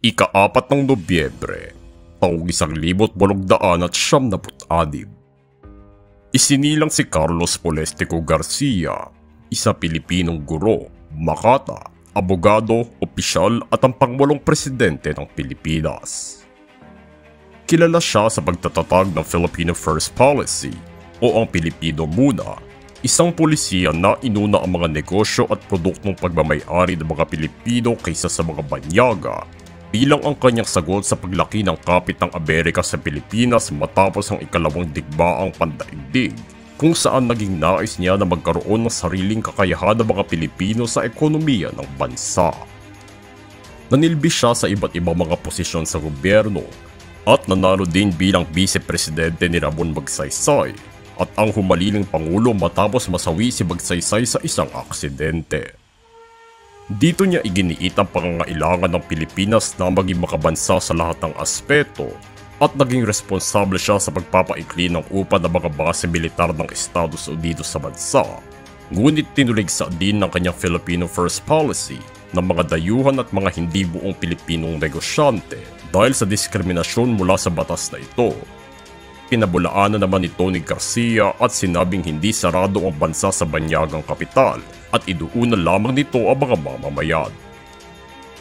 Ika-4 ng Nobyembre, taong 1876. Isinilang si Carlos Polestico Garcia, isa Pilipinong guro, makata, abogado, opisyal at ang pangwalong presidente ng Pilipinas. Kilala siya sa pagtatatag ng Filipino First Policy o ang Pilipino Muna, isang polisiya na inuna ang mga negosyo at produktong pagmamay-ari ng mga Pilipino kaysa sa mga banyaga, bilang ang kanyang sagot sa paglaki ng kapit ng Amerika sa Pilipinas matapos ang ikalawang digmaang pandaigdig, kung saan naging nais niya na magkaroon ng sariling kakayahan ng mga Pilipino sa ekonomiya ng bansa. Nanilbi siya sa iba't ibang mga posisyon sa gobyerno at nanalo din bilang vice-presidente ni Ramon Magsaysay at ang humaliling pangulo matapos masawi si Magsaysay sa isang aksidente. Dito niya iginiit ang pangangailangan ng Pilipinas na maging makabansa sa lahat ng aspeto at naging responsable siya sa pagpapaikli ng upa ng mga base militar ng Estados Unidos sa bansa. Ngunit tinuligsa din ng kanyang Filipino First Policy ng mga dayuhan at mga hindi buong Pilipinong negosyante dahil sa diskriminasyon mula sa batas na ito. Pinabulaanan naman ito ni Garcia at sinabing hindi sarado ang bansa sa banyagang kapital at iduuna lamang nito ang mga mamamayan.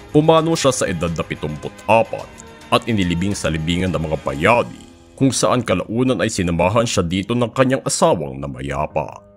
Pumano siya sa edad na 74 at inilibing sa libingan ng mga bayani, kung saan kalaunan ay sinamahan siya dito ng kanyang asawang na mayapa.